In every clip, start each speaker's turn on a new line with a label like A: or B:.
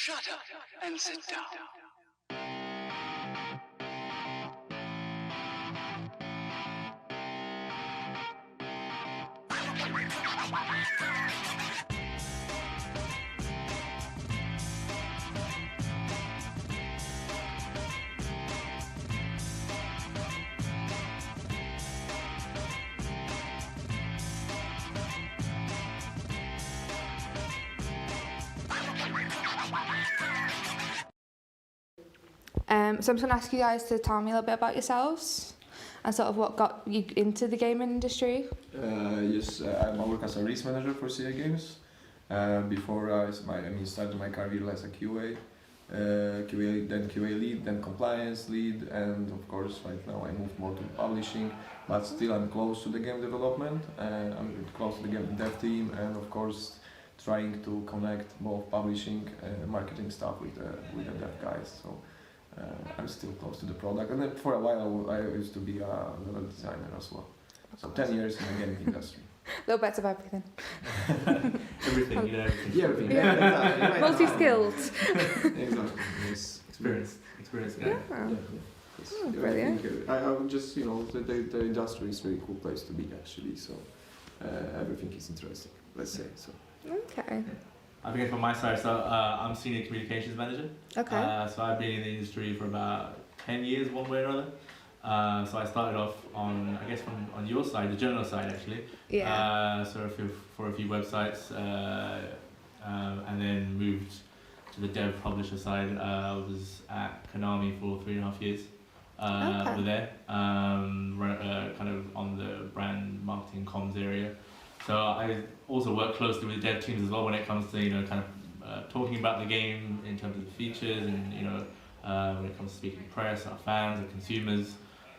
A: Shut up and sit down.
B: So I'm just going to ask you guys to tell me a little bit about yourselves and sort of what got you into the gaming industry.
C: Yes, I work as a release manager for CI Games. Before I started my career as a QA, then QA lead, then compliance lead, and of course right now I moved more to publishing, but still I'm close to the game development, and I'm close to the game dev team, and of course trying to connect both publishing and marketing stuff with the dev guys. So I'm still close to the product, and then for a while I used to be a level designer as well. So 10 years in the gaming industry.
B: A little bit of everything.
D: Everything, you know, everything.
C: Yeah, everything.
B: Yeah. Multi-skilled.
C: Exactly. Yes.
D: Experience.
B: Yeah.
C: Yes.
B: Oh, brilliant.
C: I would just, the industry is a very cool place to be actually, so everything is interesting, let's say. So.
B: Okay.
D: I think from my side, so I'm senior communications manager.
B: Okay.
D: So I've been in the industry for about 10 years, one way or another. So I started off on your side, the journal side actually.
B: Yeah.
D: For a few websites, and then moved to the dev publisher side. I was at Konami for 3.5 years. Over there, kind of on the brand marketing comms area. So I also work closely with dev teams as well when it comes to talking about the game in terms of the features and when it comes to speaking to press, our fans, our consumers.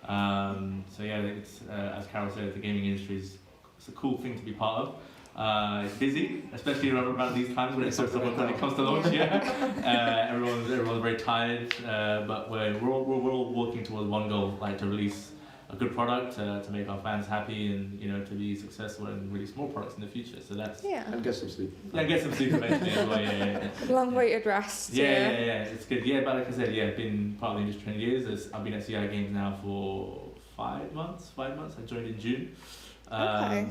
D: So yeah, it's as Carol said, the gaming industry it's a cool thing to be part of. It's busy, especially around these times when it comes to launch. Yeah, everyone's very tired, but we're all working towards one goal, like to release a good product, to make our fans happy, and to be successful and release more products in the future. So that's
C: And get some sleep.
D: Yeah, get some sleep eventually as well. Yeah.
B: Long-awaited rest.
D: Yeah, it's good. Yeah, but like I said, I've been part of the industry 10 years. I've been at CI Games now for 5 months. I joined in June.
B: Okay.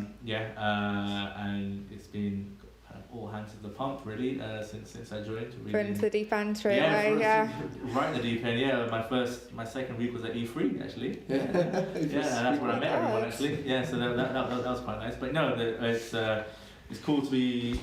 D: And it's been kind of all hands to the pump really since I joined. Really.
B: Right into the deep end straight away. Yeah.
D: Right in the deep end. Yeah, my second week was at E3 actually. Yeah, and that's where I met everyone actually. Yeah, so that was quite nice. But no, it's cool to be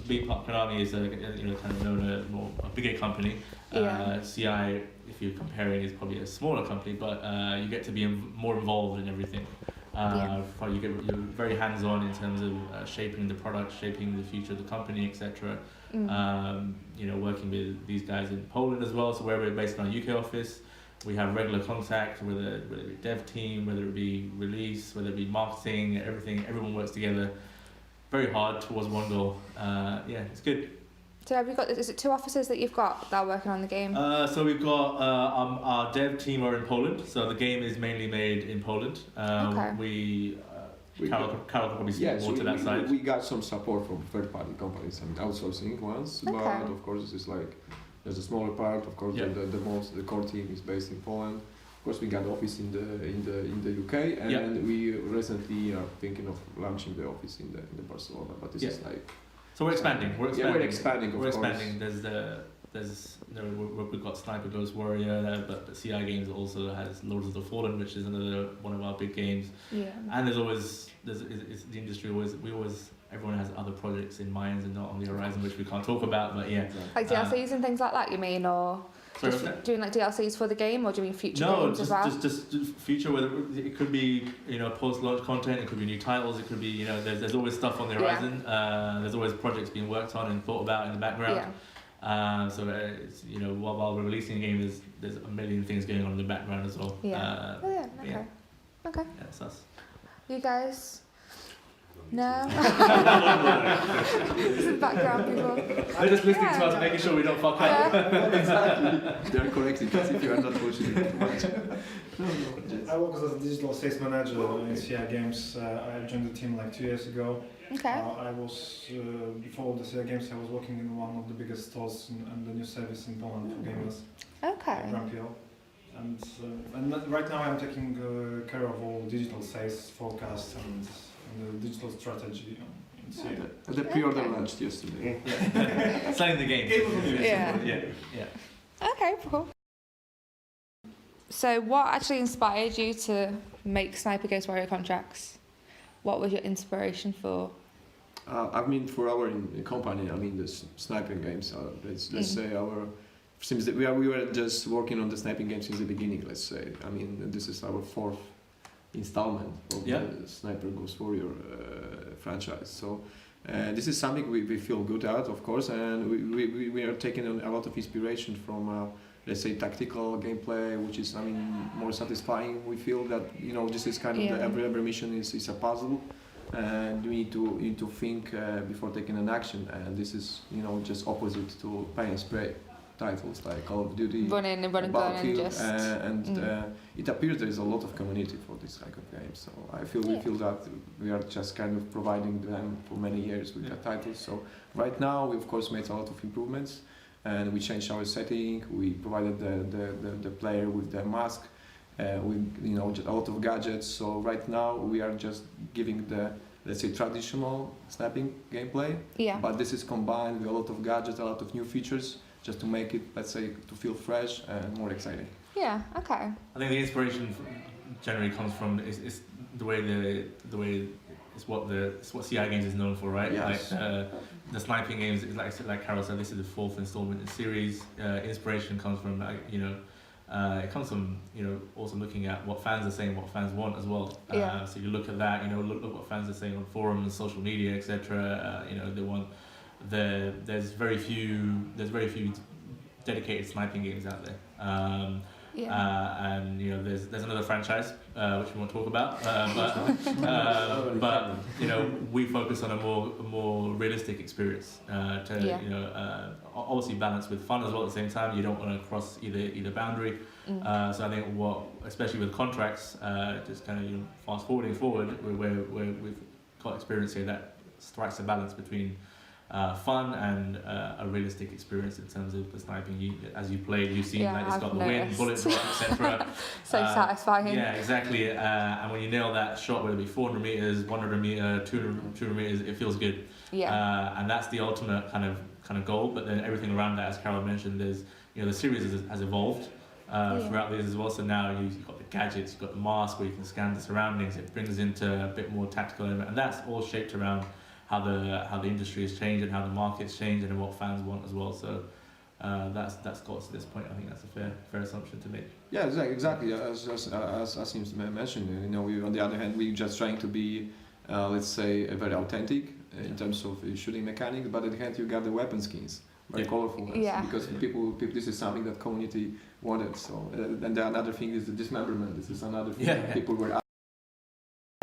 D: being part of Konami is kind of known as a bigger company. CI, if you're comparing, is probably a smaller company, but you get to be more involved in everything. You're very hands-on in terms of shaping the product, shaping the future of the company, etc. Working with these guys in Poland as well. So where we're based in our UK office, we have regular contact with whether it be dev team, whether it be release, whether it be marketing, everything. Everyone works together very hard towards one goal. It's good.
B: So is it 2 offices that you've got that are working on the game?
D: So we've got our dev team are in Poland, so the game is mainly made in Poland.
B: Okay.
D: Carol could probably speak more to that side.
C: We got some support from third-party companies and outsourcing ones, but of course it's like there's a smaller part. Of course, the core team is based in Poland. Of course, we got office in the UK, and we recently are thinking of launching the office in the Barcelona. But this is like.
D: So we're expanding. We're expanding.
C: We're expanding.
D: We've got Sniper Ghost Warrior, but the CI Games also has Lords of the Fallen, which is another one of our big games. Yeah. And it's the industry everyone has other projects in mind and not on the horizon, which we can't talk about. But yeah.
B: Like DLCs and things like that, you mean, or? Doing like DLCs for the game, or do you mean future games as well? No,
D: just future. Whether it could be post-launch content, it could be new titles, it could be there's always stuff on the horizon. There's always projects being worked on and thought about in the background. So it's, while we're releasing a game, there's a million things going on in the background as well.
B: Okay.
D: Yeah, that's us.
B: You guys. No. This is background people.
D: They're just listening to us, making sure we don't fuck up.
B: Yeah.
C: Exactly. They are correcting us if you are not pushing it too much.
E: I work as a digital sales manager in CI Games. I joined the team like 2 years ago.
B: Okay.
E: I was, before the CI Games, I was working in one of the biggest stores and the new service in Poland for gamers,
B: Okay.
E: Rampio. And right now I'm taking care of all digital sales, forecast and the digital strategy in CI.
C: The pre-order launched yesterday.
D: Selling the game.
B: Yeah.
D: Yeah.
B: Okay, cool. So what actually inspired you to make Sniper Ghost Warrior contracts? What was your inspiration for?
C: I mean, for our company, I mean, the sniping games. Let's say since we were just working on the sniping games since the beginning. Let's say, I mean, this is our 4th installment of the Sniper Ghost Warrior franchise. So this is something we feel good at, of course, and we are taking a lot of inspiration from. Let's say tactical gameplay, which is, I mean, more satisfying. We feel that, you know, this is kind of every mission is a puzzle, and you need to think before taking an action. And this is, you know, just opposite to pay and spray titles like Call of Duty,
B: Running,
C: Battlefield,
B: just.
C: It appears there is a lot of community for this kind of games. So I feel we feel that we are just kind of providing them for many years with the titles. So right now we of course made a lot of improvements. And we changed our setting. We provided the player with the mask, with, you know, a lot of gadgets. So right now we are just giving the, let's say, traditional sniping gameplay.
B: Yeah.
C: But this is combined with a lot of gadgets, a lot of new features, just to make it, let's say, to feel fresh and more exciting.
B: Yeah. Okay.
D: I think the inspiration generally comes from is the way it's what CI Games is known for, right?
C: Yes.
D: Like the sniping games, like Carol said, this is the 4th installment in the series. Inspiration comes from it comes from, you know, also looking at what fans are saying, what fans want as well. So you look at that, you know, look what fans are saying on forums, social media, etc. You know, they want there's very few dedicated sniping games out there. And you know, there's another franchise which we won't talk about, but you know, we focus on a more realistic experience you know, obviously balanced with fun as well at the same time. You don't want to cross either boundary. So I think especially with contracts, just kind of, you know, fast forward where we've got experience here that strikes a balance between fun and a realistic experience in terms of the sniping. As you play, you've seen like it's got the wind, bullet drop, etc.
B: So satisfying.
D: Yeah, exactly. And when you nail that shot, whether it be 400 meters, 100 meter, 200 meters, it feels good.
B: Yeah.
D: And that's the ultimate kind of goal. But then everything around that, as Carol mentioned, there's, you know, the series has evolved throughout these as well. So now you've got the gadgets, you've got the mask where you can scan the surroundings. It brings into a bit more tactical element, and that's all shaped around how the industry has changed and how the market's changed and what fans want as well. So that's got to this point. I think that's a fair assumption to make. Yeah,
C: exactly. As you mentioned, you know, we, on the other hand, we're just trying to be, let's say, very authentic in terms of shooting mechanics. But at the hand, you got the weapon skins, very colorful. Because people, this is something that community wanted. So and the another thing is the dismemberment. This is another thing that people were.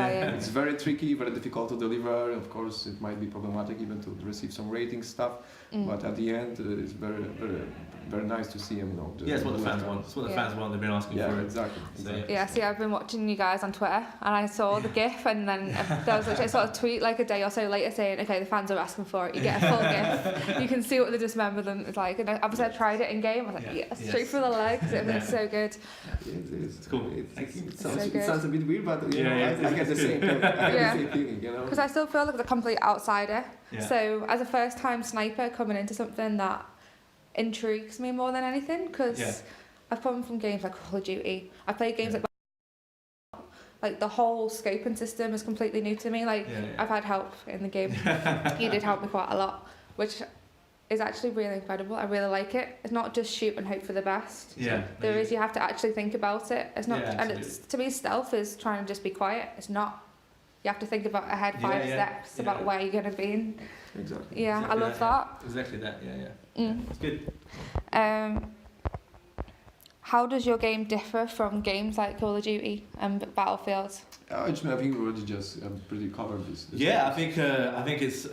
C: It's very tricky, very difficult to deliver. Of course, it might be problematic even to receive some rating stuff. But at the end, it's very, very, very nice to see them. You know,
D: it's what the fans want. It's what the fans want. They've been asking for it.
C: Exactly.
D: So,
B: yeah, see, I've been watching you guys on Twitter, and I saw the GIF, and then there was a sort of tweet like a day or so later saying, "Okay, the fans are asking for it. You get a full GIF. You can see what the dismemberment is like." And obviously, I tried it in game. I was like, "Yes, straight through the legs. It looks so good."
C: It's
D: cool.
C: It sounds a bit weird, but you know, I get the same. The same feeling, you know.
B: Because I still feel like a complete outsider. So as a first-time sniper coming into something that intrigues me more than anything, because I've come from games like Call of Duty. I played games like the whole scoping system is completely new to me. Like I've had help in the game. You did help me quite a lot, which is actually really incredible. I really like it. It's not just shoot and hope for the best.
D: Yeah.
B: You have to actually think about it. It's not, and it's, to me, stealth is trying to just be quiet. It's not. You have to think about ahead 5 steps about where you're going to be in.
C: Exactly.
B: Yeah,
D: exactly
B: I love that.
D: Exactly that. Yeah. It's good.
B: How does your game differ from games like Call of Duty and Battlefield?
C: I think we already just pretty covered this.
D: Yeah, I think it's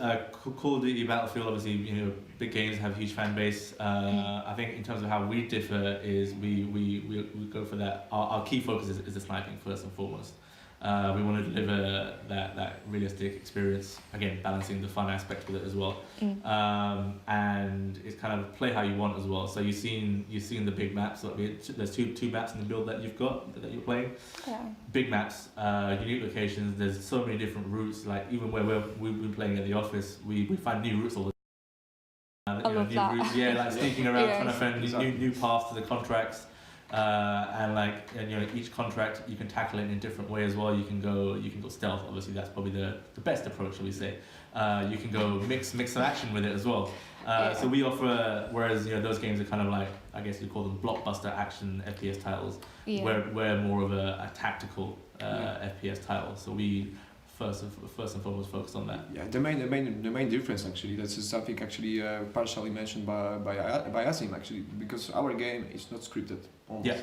D: Call of Duty, Battlefield. Obviously, big games have a huge fan base. I think in terms of how we differ is we go for that. Our key focus is the sniping first and foremost. We want to deliver that realistic experience, again balancing the fun aspect with it as well. And it's kind of play how you want as well. So you've seen the big maps. So there's two maps in the build that you've got that you're playing. Yeah. Big maps, unique locations. There's so many different routes. Like even where we've been playing at the office, we find new routes all the time.
B: I love that.
D: Routes, like sneaking around, trying to find new paths to the contracts. And each contract you can tackle it in a different way as well. You can go stealth. Obviously, that's probably the best approach, shall we say? You can go mix some action with it as well. So we offer, whereas those games are kind of like, I guess you call them blockbuster action FPS titles. We're more of a tactical FPS title. So we first and foremost focus on that.
C: Yeah, the main difference actually, that's something actually partially mentioned by Asim actually, because our game is not scripted. Almost.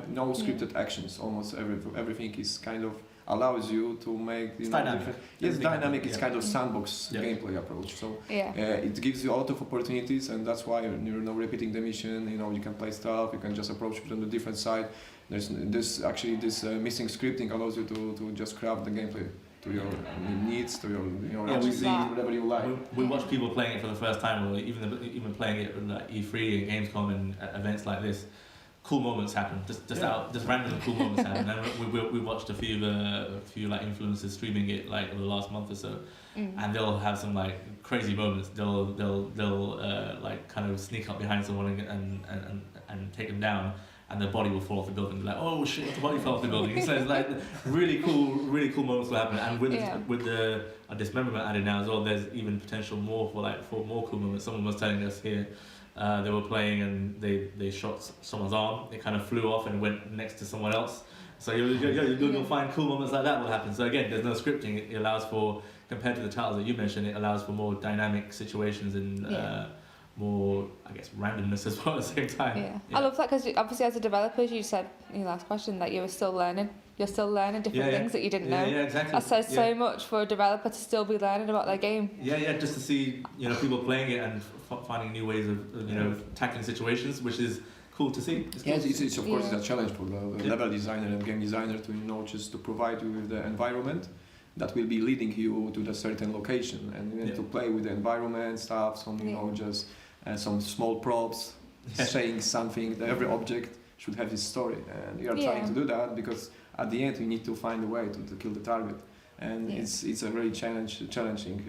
C: No scripted actions. Almost everything is kind of allows you to make
D: dynamic.
C: Yes, dynamic. It's kind of sandbox gameplay approach. So it gives you a lot of opportunities, and that's why repeating the mission. You can play stuff. You can just approach it from the different side. There's this missing scripting allows you to just craft the gameplay to your needs, to your
D: we see
C: whatever you like.
D: We watch people playing it for the first time, or even playing it at E3 and Gamescom and events like this. Cool moments happen, just random cool moments happen. And we watched a few like influencers streaming it like over the last month or so, and they'll have some like crazy moments. They'll like kind of sneak up behind someone and take them down. And the body will fall off the building. Like, oh shit, the body fell off the building. So it's like really cool moments will happen. And with the dismemberment added now as well, there's even potential more for more cool moments. Someone was telling us here, they were playing and they shot someone's arm. It kind of flew off and went next to someone else. So you'll find cool moments like that will happen. So again, there's no scripting. It allows for, compared to the titles that you mentioned, it allows for more dynamic situations and. More, I guess, randomness as well at the same time.
B: Yeah. I love that because obviously as a developer, you said in your last question that you were still learning. You're still learning different things that you didn't know.
D: Yeah, exactly.
B: That says so much for a developer to still be learning about their game.
D: Yeah, just to see people playing it and finding new ways of tackling situations, which is cool to see.
C: It's of course a challenge for the level designer and game designer to just to provide you with the environment that will be leading you to the certain location, and to play with the environment stuff. Just some small props, saying something. Every object should have its story, and you are trying to do that because at the end you need to find a way to kill the target, and it's a very challenging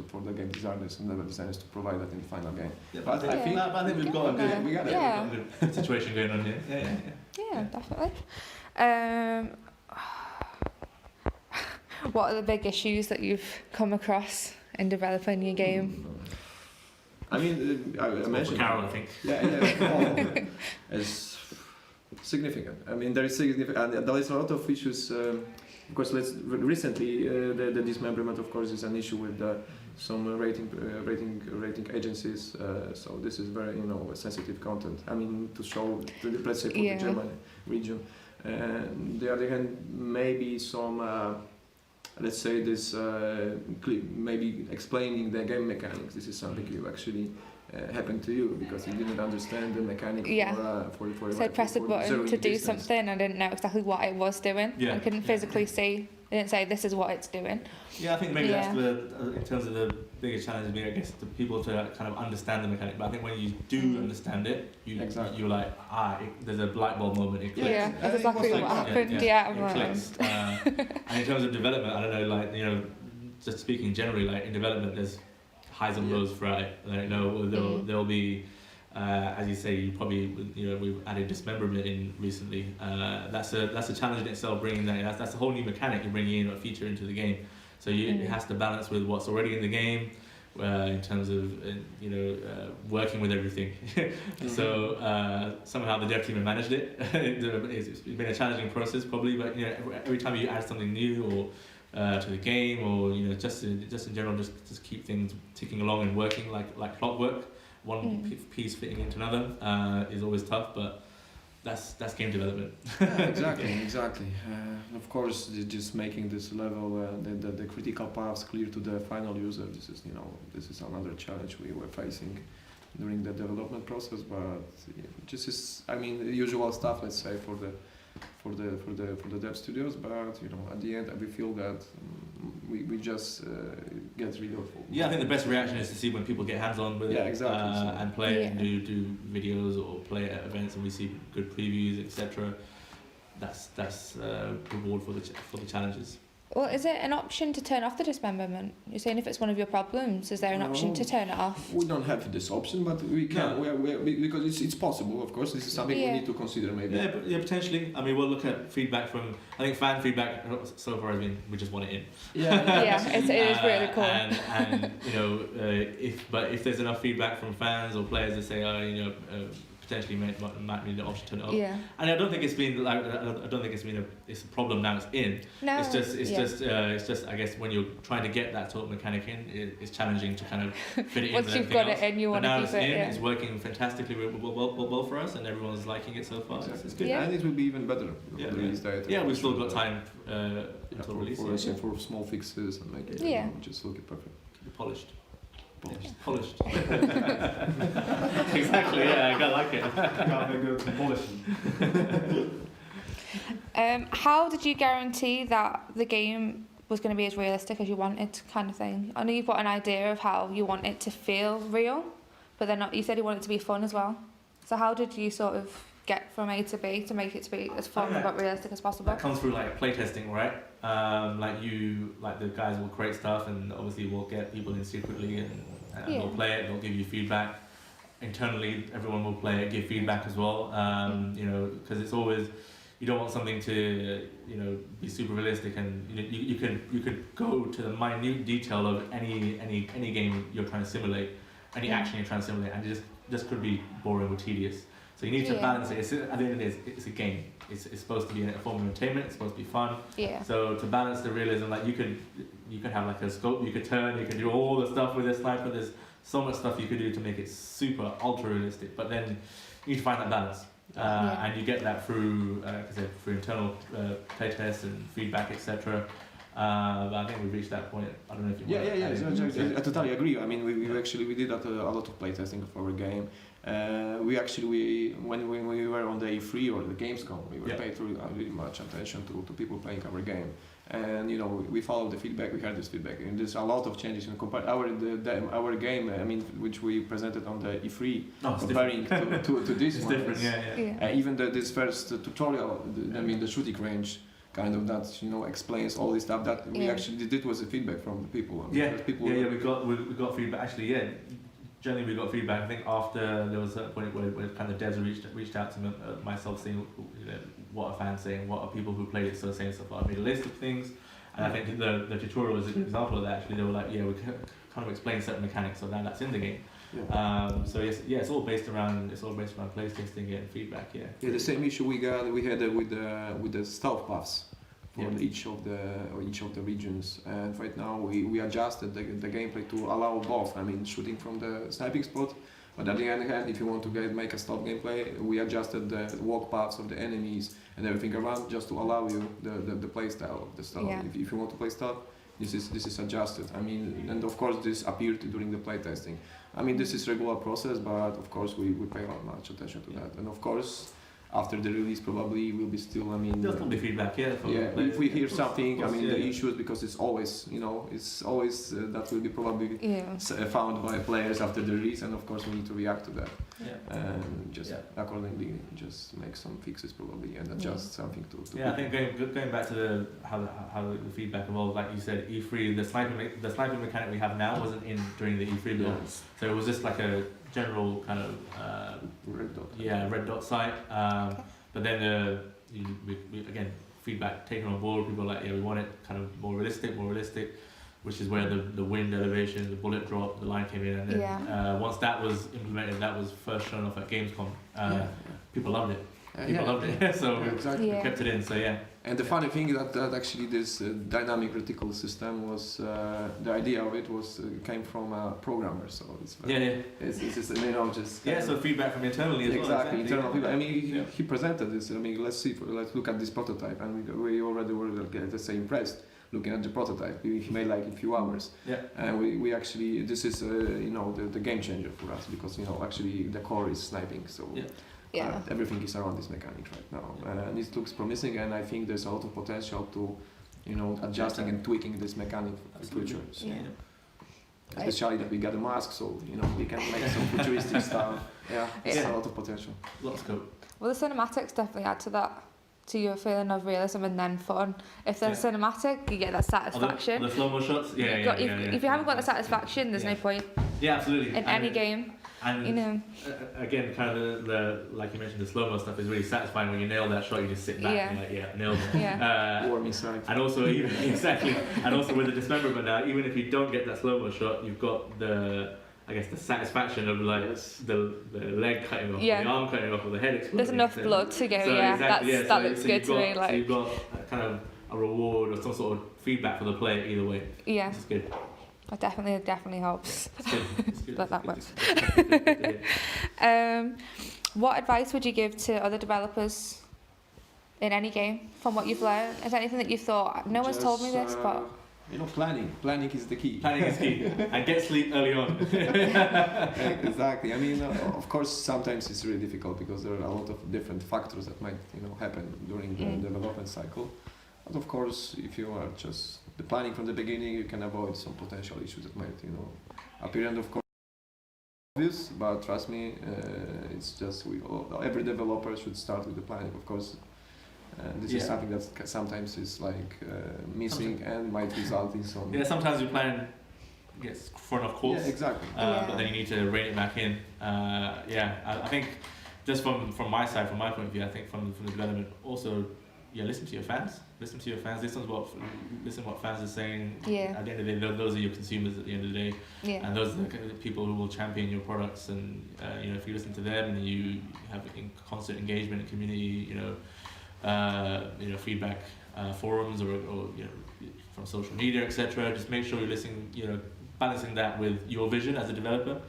C: for the game designers and level designers to provide that in the final game.
D: But I think we've got a good situation going on here.
B: Yeah, definitely. What are the big issues that you've come across in developing your game?
C: I mean, I mentioned
D: Carol, I think.
C: It's significant. I mean, there is significant, and there is a lot of issues. Of course, recently the dismemberment, of course, is an issue with some rating agencies. So this is very sensitive content. I mean, to show, let's say, for the German region. On the other hand, maybe some. Let's say this, maybe explaining the game mechanics. This is something you actually happened to you because you didn't understand the mechanic for
B: so I pressed a button to do something. I didn't know exactly what it was doing. I couldn't physically see. I didn't say this is what it's doing.
D: Yeah, I think maybe that's in terms of the biggest challenge being, I guess, the people to kind of understand the mechanic. But I think when you do understand it, you're like, there's a light bulb moment. It clicks.
B: Yeah, that's exactly what happened.
D: It clicks. And in terms of development, I don't know, just speaking generally, like in development, there's highs and lows throughout it. There'll be. As you say, we've added dismemberment in recently. That's a challenge in itself. Bringing that's a whole new mechanic you're bringing in, a feature into the game. So it has to balance with what's already in the game, in terms of working with everything. So somehow the dev team have managed it. It's been a challenging process probably, but every time you add something new or to the game, or just in general, just keep things ticking along and working like clockwork. One piece fitting into another is always tough, but that's game development.
C: Exactly. Of course, just making this level, the critical paths clear to the final user. This is another challenge we were facing during the development process. But this is, I mean, the usual stuff. Let's say for the dev studios. But at the end, we feel that we just get rid of.
D: Yeah, I think the best reaction is to see when people get hands-on with it,
C: exactly.
D: and play it and do videos or play at events, and we see good previews, etc. That's reward for the challenges.
B: Well, is it an option to turn off the dismemberment? You're saying if it's one of your problems, is there an option to turn it off?
C: We don't have this option, but we can.
D: No.
C: Because it's possible. Of course, this is something we need to consider maybe.
D: Yeah, potentially. I mean, we'll look at feedback from. I think fan feedback so far has been we just want it in.
B: It is really cool.
D: And if there's enough feedback from fans or players that say, potentially might be an option to turn it off.
B: Yeah.
D: And I don't think it's been it's a problem now. It's in.
B: No.
D: It's just I guess when you're trying to get that sort of mechanic in, it's challenging to kind of fit it in.
B: Once you've got it in, you want to keep it.
D: It's working fantastically well for us, and everyone's liking it so far.
C: Exactly.
D: It's good.
C: And it will be even better. Release date.
D: Yeah, we've still got time until release.
C: For small fixes and make it just look it perfect.
D: Keep it polished. Polished. Exactly. Yeah, I like it.
E: Gotta go to polishing.
B: How did you guarantee that the game was going to be as realistic as you wanted, kind of thing? I know you've got an idea of how you want it to feel real, but then you said you want it to be fun as well. So how did you sort of get from A to B to make it to be as fun but realistic as possible?
D: That comes through like playtesting, right? Like the guys will create stuff, and obviously we'll get people in secretly, and they'll play it. They'll give you feedback. Internally, everyone will play it, give feedback as well. Because it's always, you don't want something to be super realistic, and you could go to the minute detail of any game you're trying to simulate, any action you're trying to simulate, and it just could be boring or tedious. So you need to balance it. At the end of the day, it's a game. It's supposed to be a form of entertainment. It's supposed to be fun.
B: Yeah.
D: So to balance the realism, like you could have like a scope. You could turn. You can do all the stuff with a sniper. There's so much stuff you could do to make it super ultra realistic. But then you need to find that balance, and you get that through internal playtests and feedback, etc. But I think we've reached that point. I don't know if you
C: I totally agree. I mean, we did a lot of playtesting of our game. When we were on the E3 or the Gamescom, we were paid really much attention to people playing our game, and we followed the feedback. We heard this feedback, and there's a lot of changes in our game. I mean, which we presented on the E3, comparing to this
D: it's
C: one.
D: different,
C: even this first tutorial, the shooting range. Kind of that explains all this stuff that we actually did was a feedback from the people.
D: We got feedback actually. Generally we got feedback. I think after there was a point where kind of devs reached out to myself saying what are fans saying, what are people who played it so saying stuff. I made a list of things, and I think the tutorial was a good example of that. Actually, they were like, we kind of explain certain mechanics, so now that's in the game. It's all based around playtesting and feedback.
C: The same issue we had with the stealth paths for each of the regions, and right now we adjusted the gameplay to allow both. I mean, shooting from the sniping spot, but on the other hand, if you want to make a stealth gameplay, we adjusted the walk paths of the enemies and everything around just to allow you the play style of the stealth. If you want to play stealth, this is adjusted. I mean, and of course this appeared during the playtesting. I mean, this is regular process, but of course we pay much attention to that. And of course, after the release, probably will be still. I mean,
D: there'll still be feedback.
C: If we hear something, the issues, because it's always, that will be probably found by players after the release, and of course we need to react to that. And just accordingly, just make some fixes probably and adjust something to.
D: I think going back to how the feedback evolved, like you said, E3, the sniping mechanic we have now wasn't in during the E3 build, so it was just like a general kind of red dot site. But then we again feedback taken on board. People were like, we want it kind of more realistic, which is where the wind elevation, the bullet drop, the line came in, and then once that was implemented, that was first shown off at Gamescom. People loved it. people loved it, so
C: exactly.
D: we kept it in. So yeah.
C: And the funny thing that actually this dynamic reticle system was the idea of it was came from a programmer, so it's it's just just
D: so feedback from internally as well.
C: Exactly, internal people. I mean, he presented this. I mean, let's look at this prototype, and we already were let's say impressed looking at the prototype. He made like a few hours.
D: Yeah.
C: And we actually this is the game changer for us because actually the core is sniping, so.
B: Yeah.
C: Everything is around this mechanic right now, and it looks promising. And I think there's a lot of potential to, adjusting and tweaking this mechanic in the future. So, especially that we got a mask, so we can make some futuristic stuff. Yeah, it's a lot of potential.
D: Lots of scope.
B: Well, the cinematics definitely add to that, to your feeling of realism and then fun. If there's cinematic, you get that satisfaction.
D: The slow-mo shots,
B: If you haven't got the satisfaction, there's no point.
D: Yeah, absolutely.
B: In any game.
D: And again, kind of the like you mentioned, the slow-mo stuff is really satisfying when you nail that shot. You just sit back and you're like, nailed it.
C: Warm inside.
D: And also, and also with the dismemberment now, even if you don't get that slow-mo shot, you've got the satisfaction of like the leg cutting off, the arm cutting off, or the head exploding.
B: There's enough blood to go.
D: So
B: that looks good to me.
D: So you've got kind of a reward or some sort of feedback for the player either way.
B: Yeah.
D: Which is good.
B: That definitely helps.
D: It's good.
B: That works. What advice would you give to other developers in any game from what you've learned? Is there anything that you've thought, no one's told me this, but...
C: Planning is the key.
D: Planning is key. And get sleep early on.
C: Exactly. I mean, of course, sometimes it's really difficult because there are a lot of different factors that might, happen during the development cycle. But of course, if you are just the planning from the beginning, you can avoid some potential issues that might, appear. And of course, obvious, but trust me, it's just every developer should start with the planning. Of course, this is something that sometimes is like missing and might result in some.
D: Yeah, sometimes your plan gets thrown off course.
C: Yeah, exactly.
D: But then you need to rein it back in. I think just from my side, from my point of view, I think from the development also. Listen to your fans. Listen what fans are saying.
B: Yeah.
D: At the end of the day, those are your consumers. At the end of the day, and those are the people who will champion your products. And if you listen to them and you have constant engagement and community, feedback, forums or from social media, etc. Just make sure you're listening. Balancing that with your vision as a developer,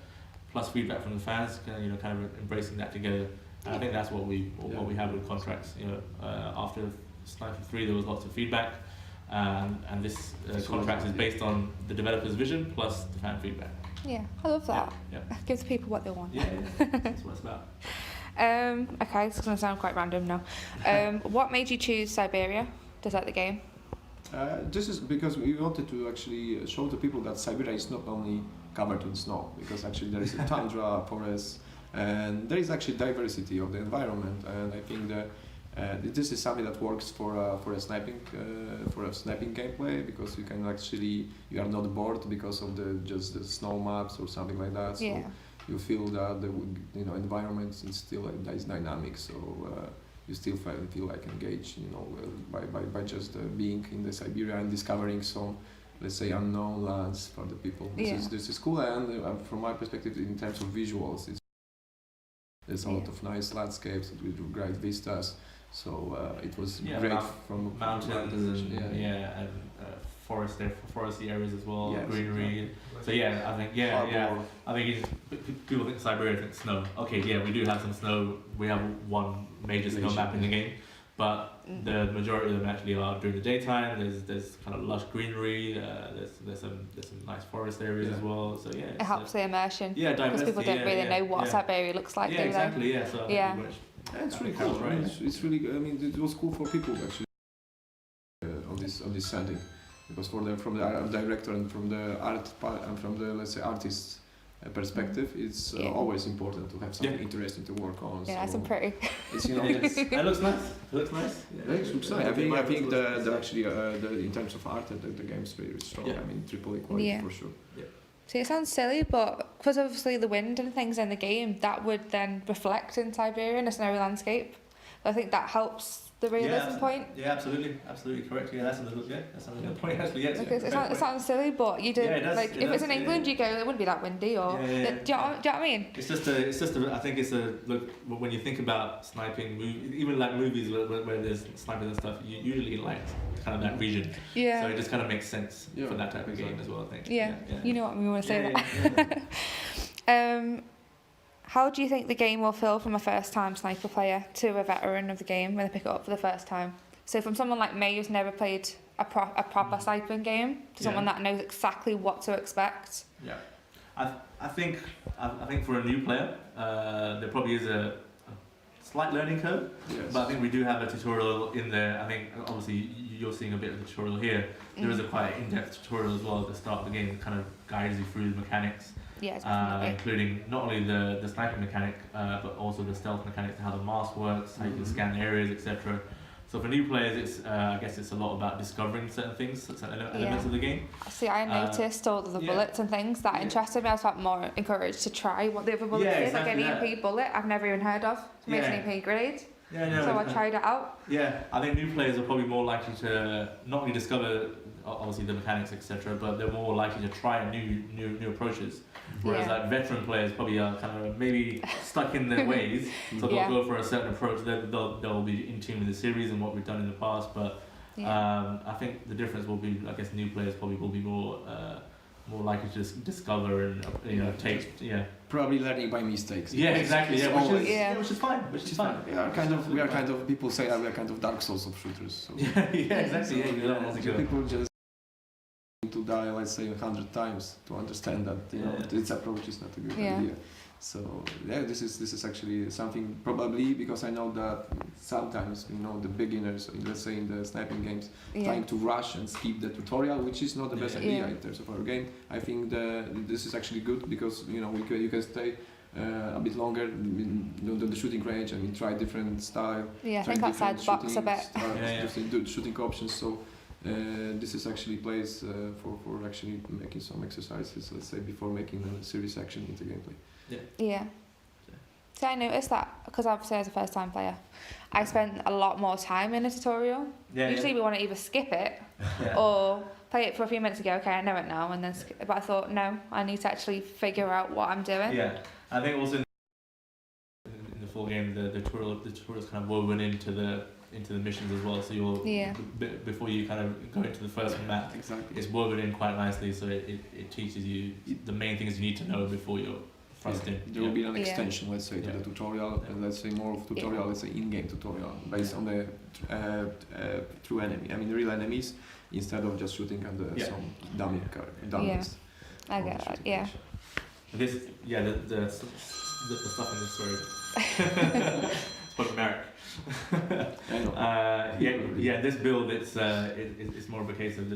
D: plus feedback from the fans. Kind of embracing that together. And I think that's what we have with contracts. After Sniper 3, there was lots of feedback, and this contract is based on the developer's vision plus the fan feedback.
B: Yeah, I love that.
D: Yeah.
B: Gives people what they want.
D: Yeah, that's what it's about.
B: Okay, this is going to sound quite random now. What made you choose Siberia to set the game?
C: This is because we wanted to actually show to people that Siberia is not only covered with snow, because actually there is a tundra, forest. And there is actually diversity of the environment, and I think that this is something that works for a sniping gameplay, because you can actually you are not bored because of the snow maps or something like that. So you feel that the environment is still is dynamic. So you still feel like engaged, by just being in the Siberia and discovering some, let's say, unknown lands for the people. This is cool, and from my perspective, in terms of visuals, there's a lot of nice landscapes with great vistas, so it was great from
D: mountains and foresty areas as well, greenery. So I think people think Siberia, think snow. Okay, we do have some snow. We have one major snow map in the game, but the majority of them actually are during the daytime. There's kind of lush greenery. There's some nice forest areas as well. So
B: it helps the immersion.
D: Yeah,
B: because people don't really know what Siberia looks like.
D: Yeah, exactly. Yeah, so
C: it's really cool. Right? It's really. I mean, it was cool for people actually on this setting, because from the art director and from the art and from the, let's say, artist perspective, it's always important to have something interesting to work on.
B: Yeah, so pretty.
C: It's
D: it looks nice. It looks nice.
C: Yeah, it looks nice. I think the actually in terms of art, the game's very strong. I mean, AAA quality for sure. Yeah.
B: See, it sounds silly, but because obviously the wind and things in the game, that would then reflect in Siberia in a snowy landscape. I think that helps the realism point.
D: Yeah, absolutely correct. Yeah, that's another good point actually. Yeah,
B: Because it sounds silly, but you do like if it's in England, you go, it wouldn't be that windy, or do you know what I mean?
D: It's just I think it's a look when you think about sniping, even like movies where there's snipers and stuff, you usually like kind of that region.
B: Yeah.
D: So it just kind of makes sense for that type of game as well, I think.
B: Yeah. You know what we want to say that. How do you think the game will feel from a first-time sniper player to a veteran of the game when they pick it up for the first time? So from someone like me who's never played a proper sniping game to someone that knows exactly what to expect.
D: Yeah, I think for a new player, there probably is a slight learning curve. Yes. But I think we do have a tutorial in there. I think obviously you're seeing a bit of the tutorial here. There is a quite in-depth tutorial as well at the start of the game that kind of guides you through the mechanics. Including not only the sniping mechanic, but also the stealth mechanics, how the mask works, how you can scan areas, etc. So for new players, it's I guess it's a lot about discovering certain things, certain elements of the game.
B: See, I noticed all of the bullets and things that interested me. I was like more encouraged to try what the other bullets did, like an EMP bullet I've never even heard of. It makes an EMP grenade. So I tried it out.
D: Yeah, I think new players are probably more likely to not only discover obviously the mechanics, etc., but they're more likely to try new approaches. Whereas like veteran players probably are kind of maybe stuck in their ways, so they'll go for a certain approach. They'll be in tune with the series and what we've done in the past. But I think the difference will be, I guess, new players probably will be more likely to discover and take
C: probably learning by mistakes.
D: Yeah, exactly. Which is fine.
C: We are kind of people say that we are kind of Dark Souls of shooters. So.
D: Exactly.
C: People just to die, let's say 100 times to understand that its approach is not a good idea. So this is actually something, probably because I know that sometimes the beginners, let's say in the sniping games, trying to rush and skip the tutorial, which is not the best idea in terms of our game. I think this is actually good because you can stay a bit longer in the shooting range. I mean, try different style.
B: Yeah, I think outside the box a bit.
C: Different shooting options. So. This is actually place for actually making some exercises, let's say, before making a serious action into gameplay.
B: Yeah. So I noticed that because obviously as a first time player, I spent a lot more time in a tutorial. Usually we want to either skip it or play it for a few minutes and go, okay, I know it now, and then skip it. But I thought, no, I need to actually figure out what I'm doing.
D: Yeah, I think also in the full game, the tutorial is kind of woven into the missions as well, so you'll before you kind of go into the first map, it's woven in quite nicely, so it teaches you the main things you need to know before you're thrust in.
C: There will be an extension, let's say, to the tutorial, and let's say more of tutorial, let's say in-game tutorial, based on the true enemy, I mean real enemies, instead of just shooting at some dummies.
B: I get that,
D: This, the stuff in this story. It's for Merrick. This build it's more of a case of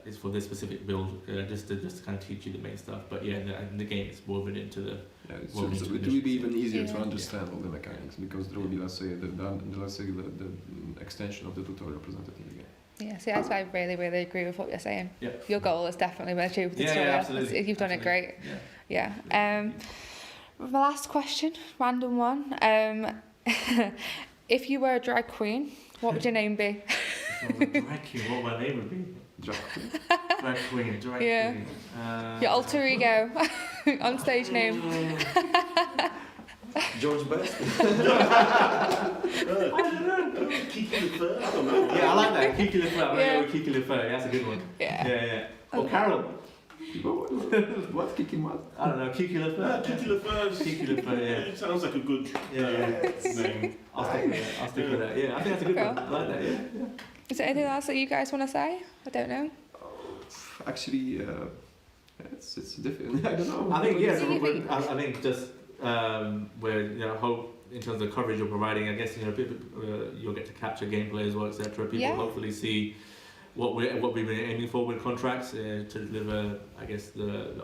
D: it's for this specific build, just to kind of teach you the main stuff. But in the game it's woven into the.
C: It will be even easier to understand all the mechanics because there will be, let's say, the extension of the tutorial presented in the game.
B: Yeah, see, I really, really agree with what you're saying.
D: Yeah.
B: Your goal is definitely to achieve the tutorial.
D: Absolutely.
B: You've done it great. Yeah. My last question, random one. If you were a drag queen, what would your name be?
D: Drag queen, what my name would be? Drag queen.
B: Your alter ego, on stage name.
F: George Best. Kiki Le Fur. I don't know.
D: Yeah, I like that. Kiki Le Fur. I'm gonna go with Kiki Le Fur. That's a good one. Yeah. Or Carol.
C: What? Kiki what?
D: I don't know. Kiki Le Fur.
F: Kiki Le Fur.
D: Kiki Le Fur. Yeah.
F: It sounds like a good name.
D: I'll stick with that. Yeah, I think that's a good one. I like that. Yeah.
B: Is there anything else that you guys want to say? I don't know.
C: Actually, it's different. I don't know.
D: I think just where hope in terms of coverage you're providing. I guess people, you'll get to capture gameplay as well, etc. People hopefully see what we've been aiming for with contracts to deliver. I guess the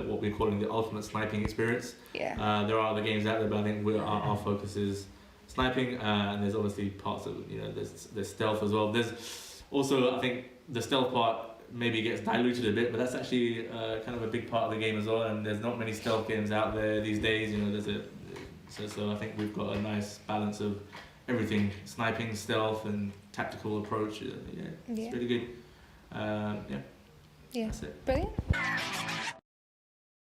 D: what we're calling the ultimate sniping experience.
B: Yeah.
D: There are other games out there, but I think our focus is sniping, and there's obviously parts of there's stealth as well. There's also, I think, the stealth part maybe gets diluted a bit, but that's actually kind of a big part of the game as well. And there's not many stealth games out there these days. So I think we've got a nice balance of everything: sniping, stealth, and tactical approach. Yeah, it's really good. Yeah,
B: Yeah.
D: that's it.
B: Brilliant.